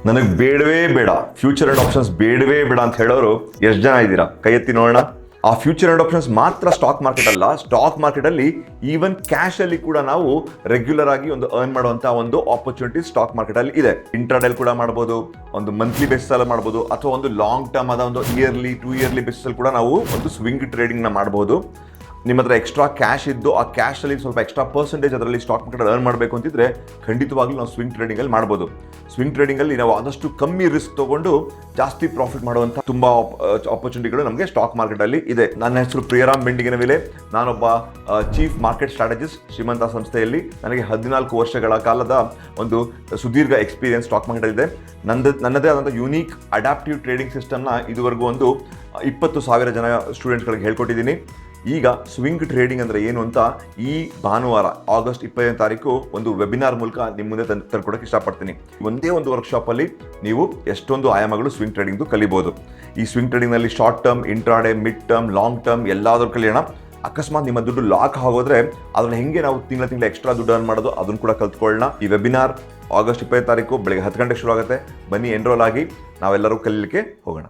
ನನಗೆ ಬೇಡವೇ ಬೇಡ, ಫ್ಯೂಚರ್ ಅಂಡ್ ಆಪ್ಷನ್ಸ್ ಬೇಡವೇ ಬೇಡ ಅಂತ ಹೇಳೋರು ಎಷ್ಟು ಜನ ಇದ್ದೀರಾ? ಕೈ ಎತ್ತಿ ನೋಡೋಣ. ಆ ಫ್ಯೂಚರ್ ಅಂಡ್ ಆಪ್ಷನ್ಸ್ ಮಾತ್ರ ಸ್ಟಾಕ್ ಮಾರ್ಕೆಟ್ ಅಲ್ಲ, ಸ್ಟಾಕ್ ಮಾರ್ಕೆಟ್ ಅಲ್ಲಿ ಈವನ್ ಕ್ಯಾಶ್ ಅಲ್ಲಿ ಕೂಡ ನಾವು ರೆಗ್ಯುಲರ್ ಆಗಿ ಒಂದು ಅರ್ನ್ ಮಾಡುವಂತ ಒಂದು ಆಪರ್ಚುನಿಟಿ ಸ್ಟಾಕ್ ಮಾರ್ಕೆಟ್ ಅಲ್ಲಿ ಇದೆ. ಇಂಟ್ರಾಡೇಲ್ ಕೂಡ ಮಾಡಬಹುದು, ಒಂದು ಮಂತ್ಲಿ ಬೇಸಿಸ್ ಅಲ್ಲಿ ಮಾಡಬಹುದು, ಅಥವಾ ಒಂದು ಲಾಂಗ್ ಟರ್ಮ್ ಆದ ಒಂದು ಇಯರ್ಲಿ 2 ಇಯರ್ಲಿ ಬೇಸಿಸ್ ಅಲ್ಲಿ ಕೂಡ ನಾವು ಒಂದು ಸ್ವಿಂಗ್ ಟ್ರೇಡಿಂಗ್ ನ ಮಾಡಬಹುದು. ನಿಮ್ಮ ಹತ್ರ ಎಕ್ಸ್ಟ್ರಾ ಕ್ಯಾಶ್ ಇದ್ದು ಆ ಕ್ಯಾಶ್ ಅಲ್ಲಿ ಸ್ವಲ್ಪ ಎಕ್ಸ್ಟ್ರಾ ಪರ್ಸೆಂಟೇಜ್ ಅದರಲ್ಲಿ ಸ್ಟಾಕ್ ಮಾರ್ಕೆಟ್ ಅರ್ನ್ ಮಾಡಬೇಕು ಅಂತಿದ್ರೆ ಖಂಡಿತವಾಗ್ಲೂ ನಾವು ಸ್ವಿಂಗ್ ಟ್ರೇಡಿಂಗ್ ಅಲ್ಲಿ ಮಾಡ್ಬೋದು. ಸ್ವಿಂಗ್ ಟ್ರೇಡಿಂಗ್ ಅಲ್ಲಿ ನಾವು ಆದಷ್ಟು ಕಮ್ಮಿ ರಿಸ್ಕ್ ತಗೊಂಡು ಜಾಸ್ತಿ ಪ್ರಾಫಿಟ್ ಮಾಡುವಂತ ತುಂಬಾ ಆಪರ್ಚುನಿಟಿಗಳು ನಮಗೆ ಸ್ಟಾಕ್ ಮಾರ್ಕೆಟ್ ಅಲ್ಲಿ ಇದೆ. ನನ್ನ ಹೆಸರು ಪ್ರಿಯರಾಮ್ ಬೆಂಡಿಗಿನವಿಲೆ. ನಾನೊಬ್ಬ ಚೀಫ್ ಮಾರ್ಕೆಟ್ ಸ್ಟ್ರಾಟಜಿಸ್ಟ್ ಶ್ರೀಮಂತ ಸಂಸ್ಥೆಯಲ್ಲಿ. ನನಗೆ 14 ವರ್ಷಗಳ ಕಾಲದ ಒಂದು ಸುದೀರ್ಘ ಎಕ್ಸ್ಪೀರಿಯನ್ಸ್ ಸ್ಟಾಕ್ ಮಾರ್ಕೆಟ್ ಇದೆ. ನನ್ನದೇ ಆದಂಥ ಯೂನಿಕ್ ಅಡಾಪ್ಟಿವ್ ಟ್ರೇಡಿಂಗ್ ಸಿಸ್ಟಮ್ನ ಇದುವರೆಗೂ ಒಂದು 20,000 ಜನ ಸ್ಟೂಡೆಂಟ್ಗಳಿಗೆ ಹೇಳ್ಕೊಟ್ಟಿದ್ದೀನಿ. ಈಗ ಸ್ವಿಂಗ್ ಟ್ರೇಡಿಂಗ್ ಅಂದರೆ ಏನು ಅಂತ ಈ ಭಾನುವಾರ ಆಗಸ್ಟ್ 20ನೇ ತಾರೀಕು ಒಂದು ವೆಬಿನಾರ್ ಮೂಲಕ ನಿಮ್ಮ ಮುಂದೆ ತಂದುಕೊಡೋಕ್ಕೆ ಇಷ್ಟಪಡ್ತೀನಿ. ಒಂದೇ ಒಂದು ವರ್ಕ್ಶಾಪಲ್ಲಿ ನೀವು ಎಷ್ಟೊಂದು ಆಯಾಮಗಳು ಸ್ವಿಂಗ್ ಟ್ರೇಡಿಂಗ್ದು ಕಲಿಬೋದು. ಈ ಸ್ವಿಂಗ್ ಟ್ರೇಡಿಂಗ್ನಲ್ಲಿ short term, intraday, mid term, long term ಎಲ್ಲಾದರೂ ಕಲಿಯೋಣ. ಅಕಸ್ಮಾತ್ ನಿಮ್ಮ ದುಡ್ಡು ಲಾಕ್ ಆಗೋದ್ರೆ ಅದನ್ನ ಹೆಂಗೆ ನಾವು ತಿಂಗಳ ಎಕ್ಸ್ಟ್ರಾ ದುಡ್ಡು ಅರ್ನ್ ಮಾಡೋದು ಅದನ್ನು ಕೂಡ ಕಲ್ತ್ಕೊಳ್ಳೋಣ. ಈ ವೆಬಿನಾರ್ ಆಗಸ್ಟ್ 20ನೇ ತಾರೀಕು ಬೆಳಗ್ಗೆ 10 ಗಂಟೆಗೆ ಶುರು ಆಗುತ್ತೆ. ಬನ್ನಿ, ಎನ್ರೋಲ್ ಆಗಿ ನಾವೆಲ್ಲರೂ ಕಲೀಲಿಕ್ಕೆ ಹೋಗೋಣ.